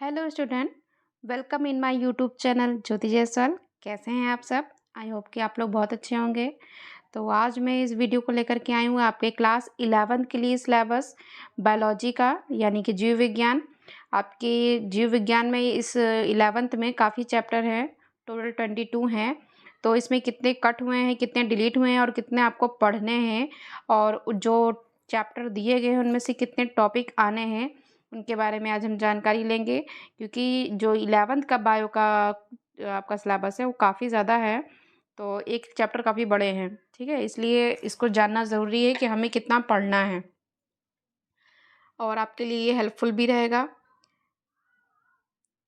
Hello student. Welcome in my YouTube channel Jyoti Jaiswal. कैसे हैं आप सब? आई होप कि आप लोग बहुत अच्छे होंगे। तो आज मैं इस वीडियो को लेकर के आई हूँ आपके क्लास 11th के लिए सिलेबस बायोलॉजी का, यानी कि जीव विज्ञान। आपके जीव विज्ञान में इस 11th में काफ़ी चैप्टर हैं, टोटल 22 हैं। तो इसमें कितने कट हुए हैं, कितने डिलीट हुए हैं और कितने आपको पढ़ने हैं, और जो चैप्टर दिए गए हैं उनमें से कितने टॉपिक आने हैं, उनके बारे में आज हम जानकारी लेंगे। क्योंकि जो 11th का बायो का आपका सिलेबस है वो काफ़ी ज़्यादा है, तो एक चैप्टर काफ़ी बड़े हैं, ठीक है। इसलिए इसको जानना ज़रूरी है कि हमें कितना पढ़ना है, और आपके लिए ये हेल्पफुल भी रहेगा।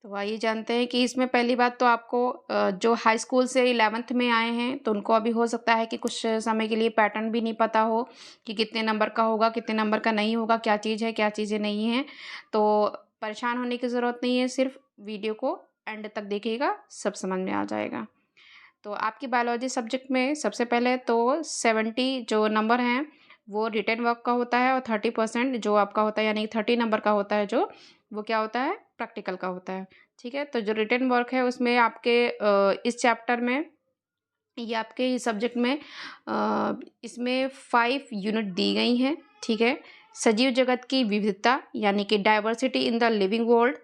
तो आइए जानते हैं कि इसमें पहली बात तो आपको जो हाई स्कूल से 11th में आए हैं तो उनको अभी हो सकता है कि कुछ समय के लिए पैटर्न भी नहीं पता हो कि कितने नंबर का होगा, कितने नंबर का नहीं होगा, क्या चीज़ है क्या चीज़ें नहीं हैं। तो परेशान होने की ज़रूरत नहीं है, सिर्फ वीडियो को एंड तक देखिएगा, सब समझ में आ जाएगा। तो आपकी बायोलॉजी सब्जेक्ट में सबसे पहले तो 70 जो नंबर हैं वो रिटन वर्क का होता है, और 30% जो आपका होता है, यानी 30 नंबर का होता है जो, वो क्या होता है, प्रैक्टिकल का होता है। ठीक है, तो जो रिटन वर्क है उसमें आपके इस चैप्टर में, ये आपके सब्जेक्ट में इसमें 5 यूनिट दी गई हैं। ठीक है, सजीव जगत की विविधता यानी कि diversity in the living world.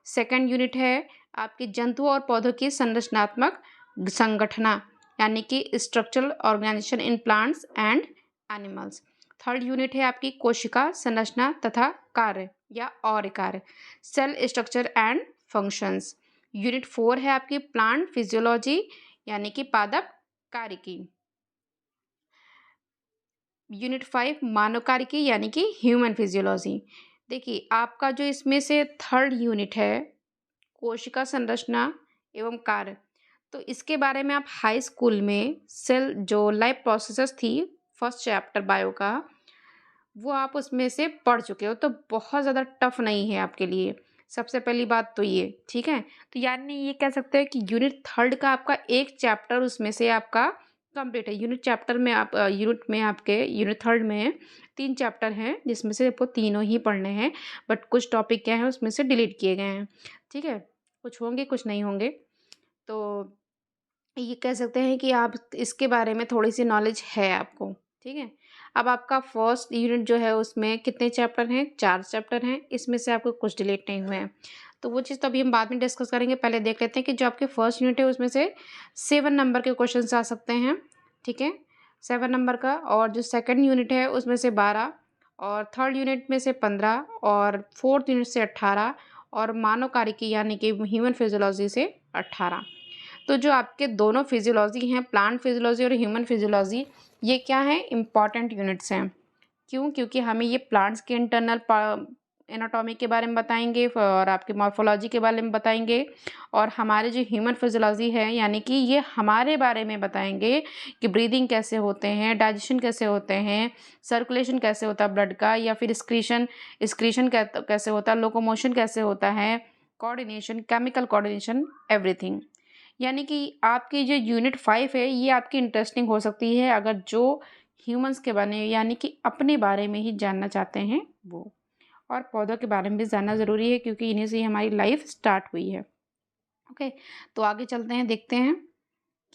Second unit है आपकी जंतुओं और पौधों की संरचनात्मक संगठना, यानी कि structural organisation in plants and animals. Third unit है आपकी कोशिका संरचना तथा कार्य या और कार्य, cell structure and functions. Unit 4 है आपकी प्लांट फिजियोलॉजी, यानी कि पादप कार्यकी। यूनिट 5 मानव कार्यकी, यानी कि ह्यूमन फिजियोलॉजी। देखिए आपका जो इसमें से थर्ड यूनिट है कोशिका संरचना एवं कार्य, तो इसके बारे में आप हाई स्कूल में सेल जो लाइफ प्रोसेसेस थी, फर्स्ट चैप्टर बायो का, वो आप उसमें से पढ़ चुके हो, तो बहुत ज़्यादा टफ नहीं है आपके लिए। सबसे पहली बात तो ये, ठीक है। तो यानी ये कह सकते हैं कि यूनिट थर्ड का आपका एक चैप्टर उसमें से आपका कंप्लीट है। यूनिट चैप्टर में आप यूनिट में आपके यूनिट थर्ड में 3 चैप्टर हैं, जिसमें से आपको तीनों ही पढ़ने हैं, बट कुछ टॉपिक क्या है उसमें से डिलीट किए गए हैं। ठीक है, कुछ होंगे कुछ नहीं होंगे। तो ये कह सकते हैं कि आप इसके बारे में थोड़ी सी नॉलेज है आपको। ठीक है, अब आपका फर्स्ट यूनिट जो है उसमें कितने चैप्टर हैं? 4 चैप्टर हैं, इसमें से आपको कुछ डिलीट नहीं हुए हैं। तो वो चीज़ तो अभी हम बाद में डिस्कस करेंगे। पहले देख लेते हैं कि जो आपके फर्स्ट यूनिट है उसमें से 7 नंबर के क्वेश्चन आ सकते हैं। ठीक है, 7 नंबर का। और जो सेकंड यूनिट है उसमें से 12, और थर्ड यूनिट में से 15, और फोर्थ यूनिट से 18, और मानव कार्यकी यानी कि ह्यूमन फिजियोलॉजी से 18। तो जो आपके दोनों फिजियोलॉजी हैं, प्लांट फिजियोलॉजी और ह्यूमन फिजियोलॉजी, ये क्या हैं, इम्पॉर्टेंट यूनिट्स हैं। क्यों? क्योंकि हमें ये प्लांट्स के इंटरनल एनाटॉमी के बारे में बताएंगे, और आपके मॉर्फोलॉजी के बारे में बताएंगे, और हमारे जो ह्यूमन फिजियोलॉजी है यानी कि ये हमारे बारे में बताएंगे कि ब्रीदिंग कैसे होते हैं, डाइजेशन कैसे होते हैं, सर्कुलेशन कैसे होता है ब्लड का, या फिर स्क्रीशन स्क्रीशन कैसे होता है, लोकोमोशन कैसे होता है, कोऑर्डिनेशन, केमिकल कोऑर्डिनेशन, एवरीथिंग। यानी कि आपकी जो यूनिट 5 है ये आपकी इंटरेस्टिंग हो सकती है अगर जो ह्यूमंस के बारे में, यानी कि अपने बारे में ही जानना चाहते हैं वो। और पौधों के बारे में भी जानना ज़रूरी है, क्योंकि इन्हीं से ही हमारी लाइफ स्टार्ट हुई है। ओके, तो आगे चलते हैं, देखते हैं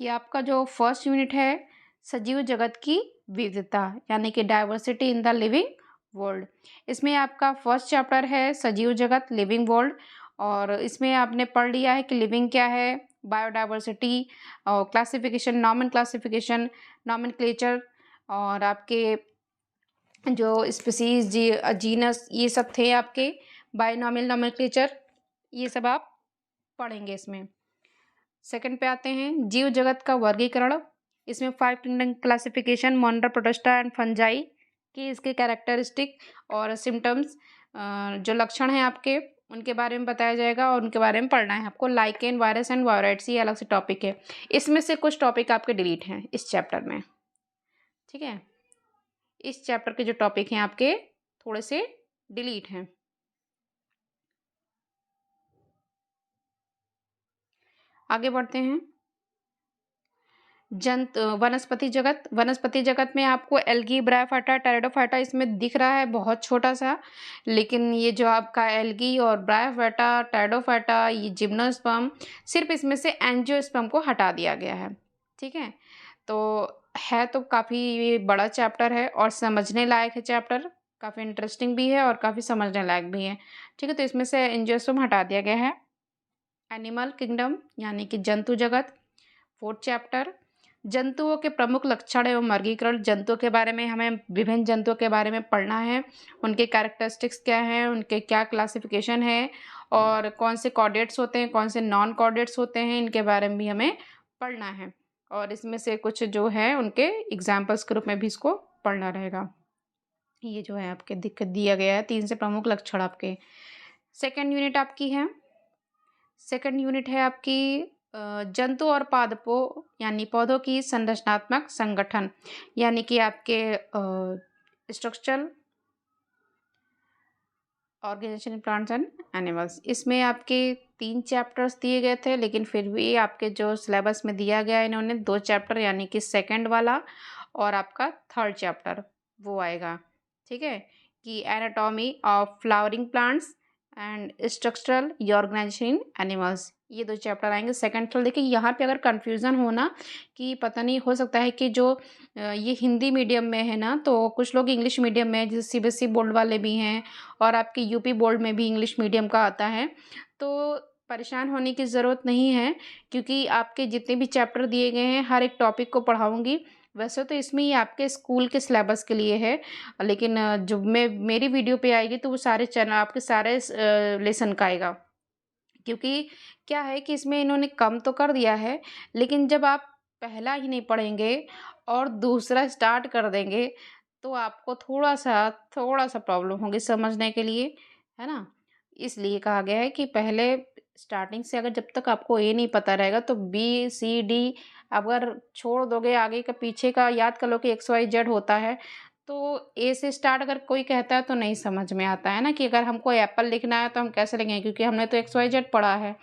कि आपका जो फर्स्ट यूनिट है सजीव जगत की विविधता, यानी कि diversity in the living world. इसमें आपका फर्स्ट चैप्टर है सजीव जगत, लिविंग वर्ल्ड। और इसमें आपने पढ़ लिया है कि लिविंग क्या है, बायोडाइवर्सिटी, और क्लासिफिकेशन, नॉमेनक्लेचर, और आपके जो स्पीसीज, जीनस, ये सब थे आपके बायोनॉमियल नॉमेनक्लेचर, ये सब आप पढ़ेंगे इसमें। सेकंड पे आते हैं जीव जगत का वर्गीकरण। इसमें 5 kingdom classification, मोनरा, protista and fungi की इसके कैरेक्टरिस्टिक और सिम्टम्स, जो लक्षण हैं आपके, उनके बारे में बताया जाएगा, और उनके बारे में पढ़ना है आपको। लाइकेन, वायरस एंड वायराइड्स, ये अलग से टॉपिक है। इसमें से कुछ टॉपिक आपके डिलीट हैं इस चैप्टर में। ठीक है, इस चैप्टर के जो टॉपिक हैं आपके थोड़े से डिलीट हैं। आगे बढ़ते हैं। वनस्पति जगत में आपको एल्गी, ब्रायोफाइटा, टेरिडोफाइटा इसमें दिख रहा है बहुत छोटा-सा, लेकिन ये जो आपका एल्गी और ब्रायोफाइटा, टेरिडोफाइटा, ये जिम्नोस्पर्म, सिर्फ़ इसमें से एंजियोस्पर्म को हटा दिया गया है, ठीक है? तो है तो काफ़ी बड़ा चैप्टर है और समझने लायक है चैप्टर, काफ़ी इंटरेस्टिंग भी है और काफ़ी समझने लायक भी है, ठीक है? तो इसमें से एंजियोस्पर्म हटा दिया गया है। एनिमल किंगडम यानी कि जंतु जगत, 4th चैप्टर। जंतुओं के प्रमुख लक्षण एवं वर्गीकरण। जंतुओं के बारे में हमें विभिन्न जंतुओं के बारे में पढ़ना है, उनके कैरेक्टरिस्टिक्स क्या हैं, उनके क्या क्लासिफिकेशन है और कौन से कॉर्डेट्स होते हैं, कौन से नॉन कॉर्डेट्स होते हैं, इनके बारे में भी हमें पढ़ना है और इसमें से कुछ जो है उनके एग्जाम्पल्स के रूप में भी इसको पढ़ना रहेगा। ये जो है आपके दिया गया है 3 से प्रमुख लक्षण आपके। सेकंड यूनिट आपकी है, सेकंड यूनिट है आपकी जंतु और पादपों यानी पौधों की संरचनात्मक संगठन यानी कि आपके structural organisation in plants and animals. इसमें आपके 3 चैप्टर्स दिए गए थे, लेकिन फिर भी आपके जो सिलेबस में दिया गया है इन्होंने 2 चैप्टर यानी कि सेकंड वाला और आपका 3rd चैप्टर वो आएगा, ठीक है? कि anatomy of flowering plants and structural organisation in animals, ये 2 चैप्टर आएंगे सेकंड थर्ड। देखिए यहाँ पे अगर कंफ्यूजन हो ना कि पता नहीं, हो सकता है कि जो ये हिंदी मीडियम में है ना, तो कुछ लोग इंग्लिश मीडियम में, जैसे सीबीएसई बोर्ड वाले भी हैं और आपके यूपी बोर्ड में भी इंग्लिश मीडियम का आता है, तो परेशान होने की ज़रूरत नहीं है क्योंकि आपके जितने भी चैप्टर दिए गए हैं हर एक टॉपिक को पढ़ाऊँगी। वैसे तो इसमें ये आपके स्कूल के सिलेबस के लिए है, लेकिन जो मेरी वीडियो पे आएगी तो वो सारे चैनल आपके सारे लेसन का आएगा। क्योंकि क्या है कि इसमें इन्होंने कम तो कर दिया है, लेकिन जब आप पहला ही नहीं पढ़ेंगे और दूसरा स्टार्ट कर देंगे, तो आपको थोड़ा-सा प्रॉब्लम होगी समझने के लिए, है ना? इसलिए कहा गया है कि पहले स्टार्टिंग से अगर जब तक आपको ए नहीं पता रहेगा तो बी, सी, डी अगर छोड़ दोगे, आगे का पीछे का याद कर लो कि एक्स, वाई, जेड होता है, तो ए से स्टार्ट अगर कोई कहता है तो नहीं समझ में आता है ना, कि अगर हमको एप्पल लिखना है तो हम कैसे लिखेंगे, क्योंकि हमने तो एक्स वाई जेड पढ़ा है।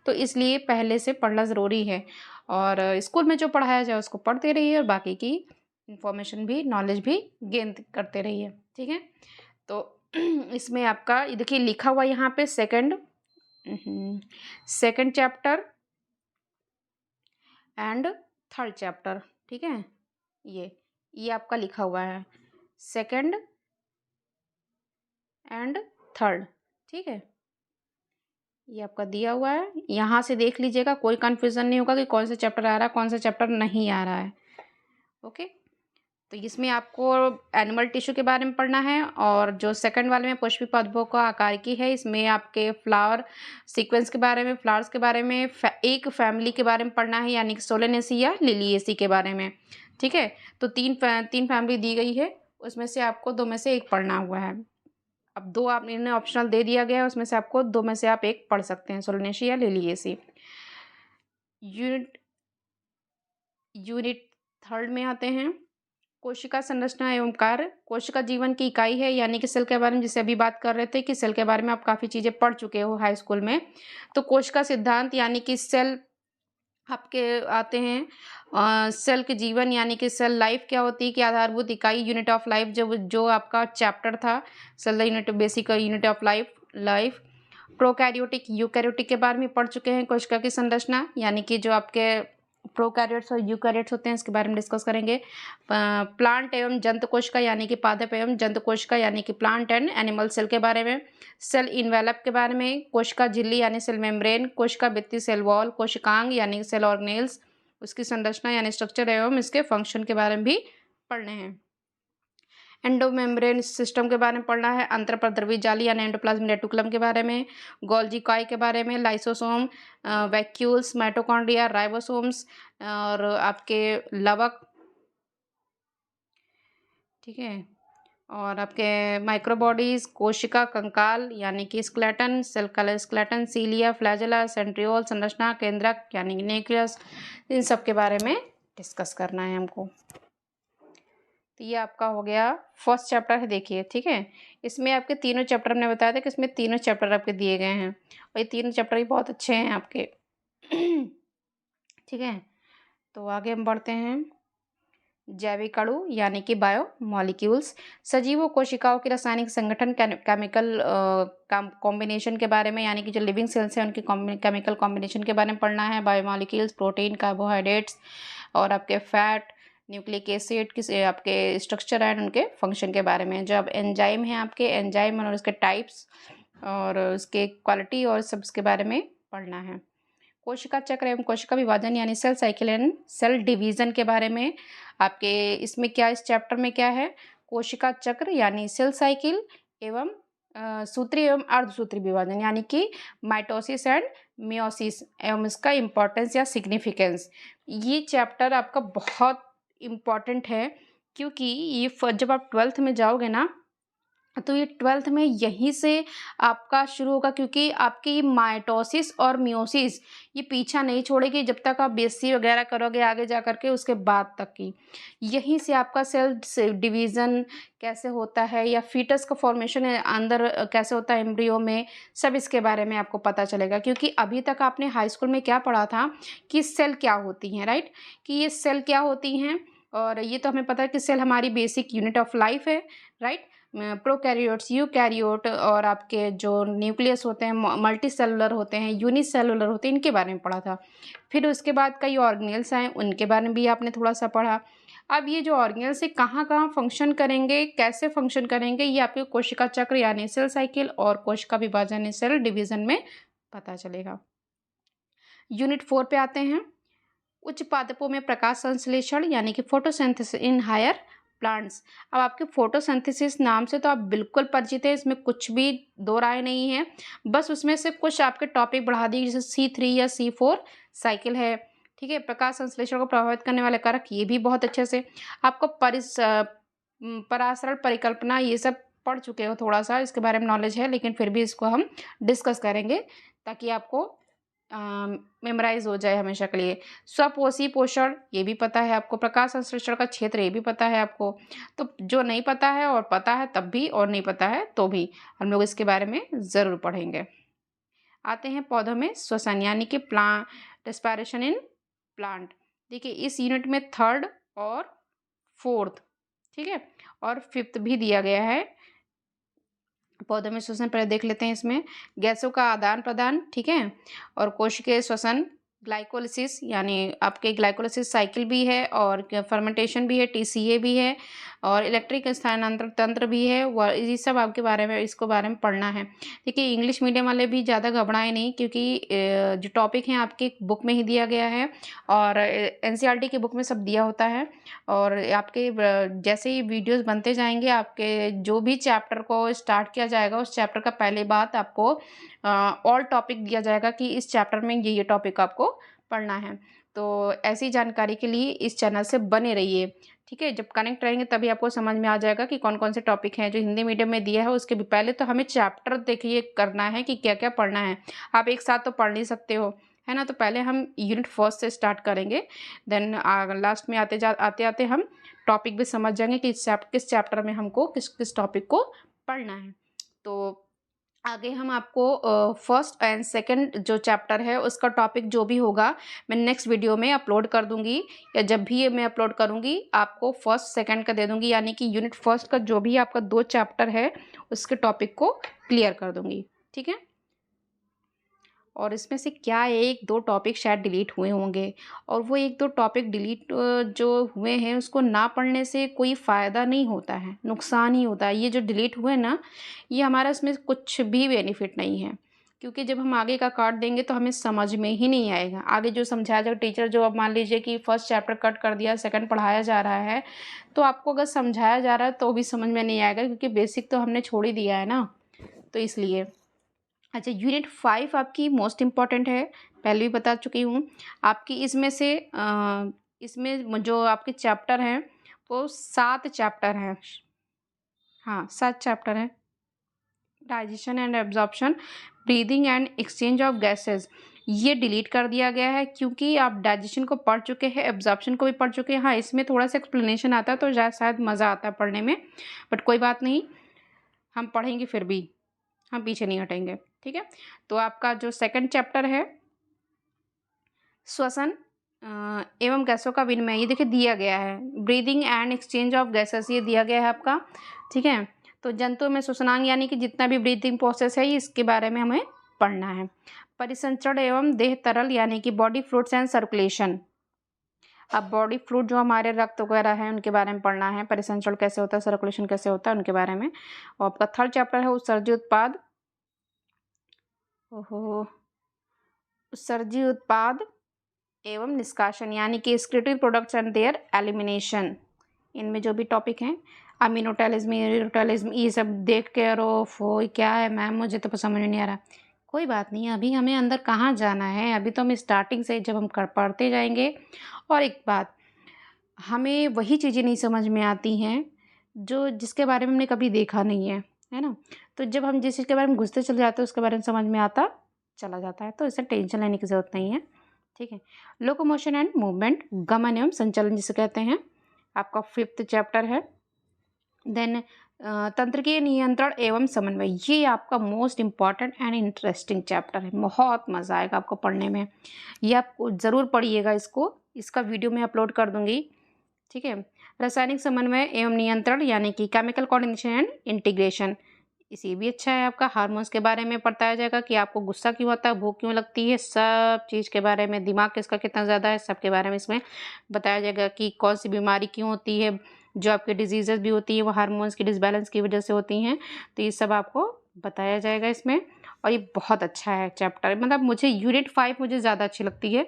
तो इसलिए पहले से पढ़ना ज़रूरी है और स्कूल में जो पढ़ाया जाए उसको पढ़ते रहिए और बाकी की इंफॉर्मेशन भी, नॉलेज भी गेन करते रहिए, ठीक है? तो इसमें आपका ये देखिए लिखा हुआ यहाँ पे second chapter and 3rd chapter, ठीक है? ये आपका लिखा हुआ है सेकंड एंड 3rd, ठीक है? ये आपका दिया हुआ है, यहाँ से देख लीजिएगा, कोई कन्फ्यूज़न नहीं होगा कि कौन सा चैप्टर आ रहा है, कौन सा चैप्टर नहीं आ रहा है, ओके? तो इसमें आपको एनिमल टिश्यू के बारे में पढ़ना है और जो सेकंड वाले में पुष्पी पौधों का आकारिकी है, इसमें आपके फ्लावर सीक्वेंस के बारे में, फ्लावर्स के बारे में, एक फैमिली के बारे में पढ़ना है यानी कि सोलेनेसी या लिलिएसी के बारे में, ठीक है? तो 3 फैमिली दी गई है, उसमें से आपको 2 में से 1 पढ़ना हुआ है। अब 2 आप इन्हें ऑप्शनल दे दिया गया है, उसमें से आपको 2 में से आप 1 पढ़ सकते हैं, सोलेनेसी या लिलिएसी। यूनिट यूनिट 3rd में आते हैं, कोशिका संरचना एवं कार्य। कोशिका जीवन की इकाई है यानी कि सेल के बारे में जिसे अभी बात कर रहे थे कि सेल के बारे में आप काफ़ी चीज़ें पढ़ चुके हो हाई स्कूल में। तो कोशिका सिद्धांत यानी कि सेल आपके आते हैं, सेल के जीवन यानी कि सेल लाइफ क्या होती है, कि आधारभूत इकाई, यूनिट ऑफ लाइफ, जब जो आपका चैप्टर था cell the unit basic unit of life. Prokaryotic eukaryotic के बारे में पढ़ चुके हैं। कोशिका की संरचना यानी कि जो आपके प्रोकैरियोट्स और यूकैरियोट्स होते हैं, इसके बारे में डिस्कस करेंगे। प्लांट एवं जंतु कोशिका यानी कि पादप एवं जंतु कोशिका यानी कि प्लांट एंड एनिमल सेल के बारे में। सेल इन्वेलप के बारे में, कोशिका झिल्ली यानी सेल मेम्ब्रेन, कोशिका भित्ति सेल वॉल, कोशिकांग यानी सेल ऑर्गेनेल्स, उसकी संरचना यानी स्ट्रक्चर एवं इसके फंक्शन के बारे में भी पढ़ने हैं। एंडोमेम्ब्रेन सिस्टम के बारे में पढ़ना है, अंतरपरद्रवी जाली यानी एंडोप्लाज्मिक रेटिकुलम के बारे में, गोल्गी कॉय के बारे में, लाइसोसोम, वैक्यूल्स, माइटोकॉन्ड्रिया, राइबोसोम्स और आपके लवक, ठीक है? और आपके माइक्रोबॉडीज, कोशिका कंकाल यानी कि skeleton, cell colour skeleton, cilia, flagella, centriole, संरचना, केंद्रक यानी कि न्यूक्लियस, इन सब के बारे में डिस्कस करना है हमको। तो ये आपका हो गया फर्स्ट चैप्टर है, देखिए, ठीक है? इसमें आपके तीनों चैप्टर हमने बताया था कि इसमें तीनों चैप्टर आपके दिए गए हैं और ये तीनों चैप्टर भी बहुत अच्छे हैं आपके। ठीक है? तो आगे हम बढ़ते हैं। जैविक अणु यानी कि बायोमॉलिक्यूल्स, सजीवों कोशिकाओं के रासायनिक संगठन, केमिकल कॉम्बिनेशन के बारे में, यानी कि जो लिविंग सेल्स हैं उनकी केमिकल कॉम्बिनेशन के बारे में पढ़ना है। बायोमॉलिक्यूल्स, प्रोटीन, कार्बोहाइड्रेट्स और आपके फैट, न्यूक्लिक एसिड किस आपके स्ट्रक्चर एंड उनके फंक्शन के बारे में। जब एंजाइम है आपके एंजाइम और उसके टाइप्स और उसके क्वालिटी और सब उसके बारे में पढ़ना है। कोशिका चक्र एवं कोशिका विभाजन यानी cell cycle and cell division के बारे में आपके इसमें क्या, इस चैप्टर में क्या है, कोशिका चक्र यानी सेल साइकिल एवं सूत्री एवं अर्धसूत्री विभाजन यानी कि माइटोसिस एंड मियोसिस एवं इसका इम्पोर्टेंस या सिग्निफिकेंस। ये चैप्टर आपका बहुत इम्पॉर्टेंट है, क्योंकि ये जब आप 12th में जाओगे ना तो ये 12th में यहीं से आपका शुरू होगा, क्योंकि आपकी माइटोसिस और मियोसिस ये पीछा नहीं छोड़ेगी जब तक आप बीएससी वगैरह करोगे आगे जा करके, उसके बाद तक की यहीं से आपका सेल डिवीज़न कैसे होता है या फीटस का फॉर्मेशन अंदर कैसे होता है एम्ब्रियो में, सब इसके बारे में आपको पता चलेगा। क्योंकि अभी तक आपने हाई स्कूल में क्या पढ़ा था कि सेल क्या होती हैं, राइट, कि ये सेल क्या होती हैं, और ये तो हमें पता है कि सेल हमारी बेसिक यूनिट ऑफ लाइफ है, राइट। प्रोकैरियोट्स, यूकैरियोट और आपके जो न्यूक्लियस होते हैं मल्टी सेलुलर होते हैं, यूनिसेलुलर होते हैं, इनके बारे में पढ़ा था। फिर उसके बाद कई ऑर्गेनेल्स आए, उनके बारे में भी आपने थोड़ा सा पढ़ा। अब ये जो ऑर्गेनेल्स है कहाँ कहाँ फंक्शन करेंगे, कैसे फंक्शन करेंगे, ये आपके कोशिका चक्र यानी सेल साइकिल और कोशिका विभाजन यानी सेल डिवीजन में पता चलेगा। यूनिट 4 पे आते हैं। उच्च पादपों में प्रकाश संश्लेषण यानी कि फोटोसिंथेसिस इन हायर प्लांट्स। अब आपके फोटोसिंथेसिस नाम से तो आप बिल्कुल परिचित है, इसमें कुछ भी दो राय नहीं है। बस उसमें से कुछ आपके टॉपिक बढ़ा दिए, जैसे C3 या C4 साइकिल है, ठीक है। प्रकाश संश्लेषण को प्रभावित करने वाले कारक, ये भी बहुत अच्छे से आपको परासरण परिकल्पना ये सब पढ़ चुके हो, थोड़ा सा इसके बारे में नॉलेज है, लेकिन फिर भी इसको हम डिस्कस करेंगे ताकि आपको मेमोराइज हो जाए हमेशा के लिए। स्वपोषी पोषण ये भी पता है आपको, प्रकाश संश्लेषण का क्षेत्र ये भी पता है आपको। तो जो नहीं पता है और पता है तब भी और नहीं पता है तो भी हम लोग इसके बारे में ज़रूर पढ़ेंगे। आते हैं पौधों में श्वसन यानी कि प्लांट रेस्पिरेशन इन प्लांट। देखिए इस यूनिट में 3rd और 4th, ठीक है, और 5th भी दिया गया है। पौधों में श्वसन पहले देख लेते हैं। इसमें गैसों का आदान प्रदान, ठीक है, और कोशिकीय श्वसन, ग्लाइकोलिसिस यानी आपके ग्लाइकोलिसिस साइकिल भी है और फर्मेंटेशन भी है, टीसीए भी है और इलेक्ट्रिक स्थानांतरण तंत्र भी है। ये सब आपके बारे में इसको बारे में पढ़ना है। देखिए इंग्लिश मीडियम वाले भी ज़्यादा घबराए नहीं, क्योंकि जो टॉपिक हैं आपके बुक में ही दिया गया है और एनसीईआरटी की बुक में सब दिया होता है। और आपके जैसे ही वीडियोस बनते जाएंगे, आपके जो भी चैप्टर को स्टार्ट किया जाएगा उस चैप्टर का पहले बात आपको ऑल टॉपिक दिया जाएगा कि इस चैप्टर में ये टॉपिक आपको पढ़ना है। तो ऐसी जानकारी के लिए इस चैनल से बने रहिए, ठीक है। जब कनेक्ट रहेंगे तभी आपको समझ में आ जाएगा कि कौन कौन से टॉपिक हैं जो हिंदी मीडियम में दिया है। उसके भी पहले तो हमें चैप्टर देखिए करना है कि क्या क्या पढ़ना है। आप एक साथ तो पढ़ नहीं सकते हो, है ना। तो पहले हम यूनिट 1 से स्टार्ट करेंगे, देन लास्ट में आते आते हम टॉपिक भी समझ जाएंगे कि किस चैप्टर में हमको किस किस टॉपिक को पढ़ना है। तो आगे हम आपको 1st एंड 2nd जो चैप्टर है उसका टॉपिक जो भी होगा मैं नेक्स्ट वीडियो में अपलोड कर दूंगी, या जब भी ये मैं अपलोड करूंगी आपको 1st 2nd का दे दूंगी, यानी कि यूनिट 1 का जो भी आपका 2 चैप्टर है उसके टॉपिक को क्लियर कर दूंगी, ठीक है। और इसमें से क्या 1-2 टॉपिक शायद डिलीट हुए होंगे, और वो 1-2 टॉपिक डिलीट जो हुए हैं उसको ना पढ़ने से कोई फ़ायदा नहीं होता है, नुकसान ही होता है। ये जो डिलीट हुए ना, ये हमारा इसमें कुछ भी बेनिफिट नहीं है, क्योंकि जब हम आगे का काट देंगे तो हमें समझ में ही नहीं आएगा। आगे जो समझाया जाएगा टीचर, जो अब मान लीजिए कि 1st चैप्टर कट कर दिया, 2nd पढ़ाया जा रहा है, तो आपको अगर समझाया जा रहा है तो भी समझ में नहीं आएगा, क्योंकि बेसिक तो हमने छोड़ ही दिया है ना, तो इसलिए। अच्छा, यूनिट 5 आपकी मोस्ट इम्पॉर्टेंट है, पहले भी बता चुकी हूँ आपकी। इसमें से इसमें जो आपके चैप्टर हैं वो 7 चैप्टर हैं, हाँ 7 चैप्टर हैं। Digestion and absorption, breathing and exchange of gases, ये डिलीट कर दिया गया है, क्योंकि आप डाइजेशन को पढ़ चुके हैं, एब्जॉर्प्शन को भी पढ़ चुके हैं। हाँ इसमें थोड़ा सा एक्सप्लेनेशन आता है तो शायद मज़ा आता है पढ़ने में, बट कोई बात नहीं, हम पढ़ेंगे फिर भी, हम पीछे नहीं हटेंगे, ठीक है। तो आपका जो 2nd चैप्टर है श्वसन एवं गैसों का विनिमय, ये देखिए दिया गया है। Breathing and exchange of gases, ये दिया गया है आपका, ठीक है। तो जंतुओं में श्वसनांग यानी कि जितना भी ब्रीदिंग प्रोसेस है, इसके बारे में हमें पढ़ना है। परिसंचरण एवं देह तरल यानी कि बॉडी फ्लूइड्स एंड सर्कुलेशन। अब बॉडी फ्लूइड जो हमारे रक्त वगैरह है उनके बारे में पढ़ना है, परिसंचरण कैसे होता है, सर्कुलेशन कैसे होता है, उनके बारे में। और आपका थर्ड चैप्टर है उत्सर्जी उत्पाद, ओहो, उत्सर्जी उत्पाद एवं निष्कासन यानी कि excretory products and there elimination. इनमें जो भी टॉपिक हैं, अमीनोटेलिज्म, यूरोटेलिज्म, ये सब देख के हो क्या है मैम, मुझे तो समझ में नहीं आ रहा। कोई बात नहीं, अभी हमें अंदर कहाँ जाना है, अभी तो हम स्टार्टिंग से जब हम पढ़ते जाएंगे। और एक बात, हमें वही चीज़ें नहीं समझ में आती हैं जो जिसके बारे में हमने कभी देखा नहीं है ना। तो जब हम जिस चीज़ के बारे में घुसते चले जाते हैं उसके बारे में समझ में आता चला जाता है, तो इससे टेंशन लेने की ज़रूरत नहीं है, ठीक है। लोकोमोशन एंड मूवमेंट, गमन एवं संचलन जिसे कहते हैं, आपका 5th चैप्टर है। देन तंत्रिकीय नियंत्रण एवं समन्वय, ये आपका most important and interesting chapter है, बहुत मज़ा आएगा आपको पढ़ने में। ये आप ज़रूर पढ़िएगा इसको, इसका वीडियो मैं अपलोड कर दूंगी, ठीक है। रासायनिक समन्वय एवं नियंत्रण यानी कि केमिकल कोऑर्डिनेशन एंड इंटीग्रेशन, इसी भी अच्छा है आपका। हार्मोन्स के बारे में बताया जाएगा कि आपको गुस्सा क्यों आता है, भूख क्यों लगती है, सब चीज़ के बारे में, दिमाग किसका कितना ज़्यादा है, सब के बारे में इसमें बताया जाएगा कि कौन सी बीमारी क्यों होती है, जो आपके डिजीजेस भी होती है वो हार्मोन्स की डिसबैलेंस की वजह से होती हैं। तो ये सब आपको बताया जाएगा इसमें, और ये बहुत अच्छा है चैप्टर। मतलब मुझे यूनिट 5 मुझे ज़्यादा अच्छी लगती है।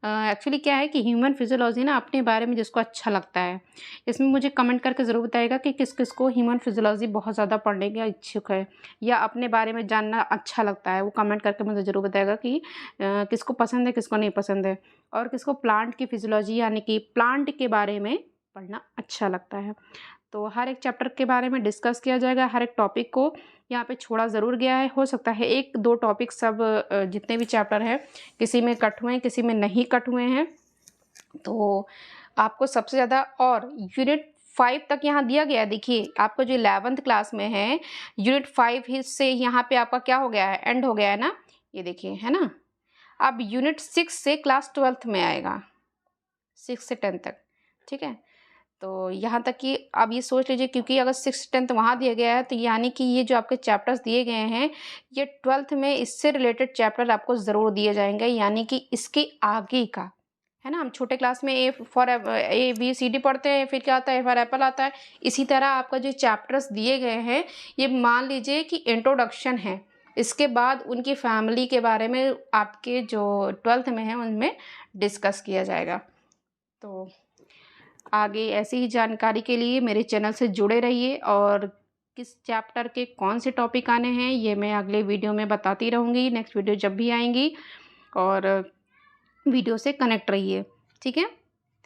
एक्चुअली क्या है कि ह्यूमन फिजियोलॉजी ना अपने बारे में जिसको अच्छा लगता है, इसमें मुझे कमेंट करके ज़रूर बताएगा कि किस किस को ह्यूमन फिजियोलॉजी बहुत ज़्यादा पढ़ने का इच्छुक है या अपने बारे में जानना अच्छा लगता है। वो कमेंट करके मुझे ज़रूर बताएगा कि किसको पसंद है, किसको नहीं पसंद है, और किसको प्लांट की फिजियोलॉजी यानी कि प्लांट के बारे में पढ़ना अच्छा लगता है। तो हर एक चैप्टर के बारे में डिस्कस किया जाएगा, हर एक टॉपिक को यहाँ पे छोड़ा ज़रूर गया है। हो सकता है 1-2 टॉपिक सब जितने भी चैप्टर हैं किसी में कट हुए हैं, किसी में नहीं कट हुए हैं। तो आपको सबसे ज़्यादा, और यूनिट 5 तक यहाँ दिया गया है। देखिए आपको जो 11th क्लास में है, यूनिट 5 से यहाँ पे आपका क्या हो गया है, एंड हो गया है ना, ये देखिए है ना। अब यूनिट 6 से क्लास 12th में आएगा, 6 से 10 तक, ठीक है। तो यहाँ तक कि अब ये सोच लीजिए, क्योंकि अगर 6th 10th वहाँ दिया गया है, तो यानी कि ये जो आपके चैप्टर्स दिए गए हैं, ये 12th में इससे रिलेटेड चैप्टर आपको ज़रूर दिए जाएंगे, यानी कि इसके आगे का है ना। हम छोटे क्लास में ABCD पढ़ते हैं, फिर क्या आता है, फॉर एप्पल आता है। इसी तरह आपका जो चैप्टर्स दिए गए हैं, ये मान लीजिए कि इंट्रोडक्शन है, इसके बाद उनकी फैमिली के बारे में आपके जो 12th में है उनमें डिस्कस किया जाएगा। तो आगे ऐसी ही जानकारी के लिए मेरे चैनल से जुड़े रहिए, और किस चैप्टर के कौन से टॉपिक आने हैं ये मैं अगले वीडियो में बताती रहूँगी, नेक्स्ट वीडियो जब भी आएंगी। और वीडियो से कनेक्ट रहिए, ठीक है।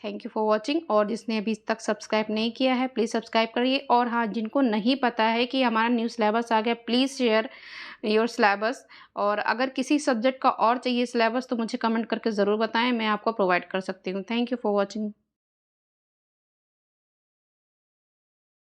थैंक यू फॉर वॉचिंग, और जिसने अभी तक सब्सक्राइब नहीं किया है प्लीज़ सब्सक्राइब करिए। और हाँ, जिनको नहीं पता है कि हमारा न्यू सिलेबस आ गया, प्लीज़ शेयर योर सिलेबस। और अगर किसी सब्जेक्ट का और चाहिए सिलेबस तो मुझे कमेंट करके ज़रूर बताएं, मैं आपको प्रोवाइड कर सकती हूँ। Thank you for watching.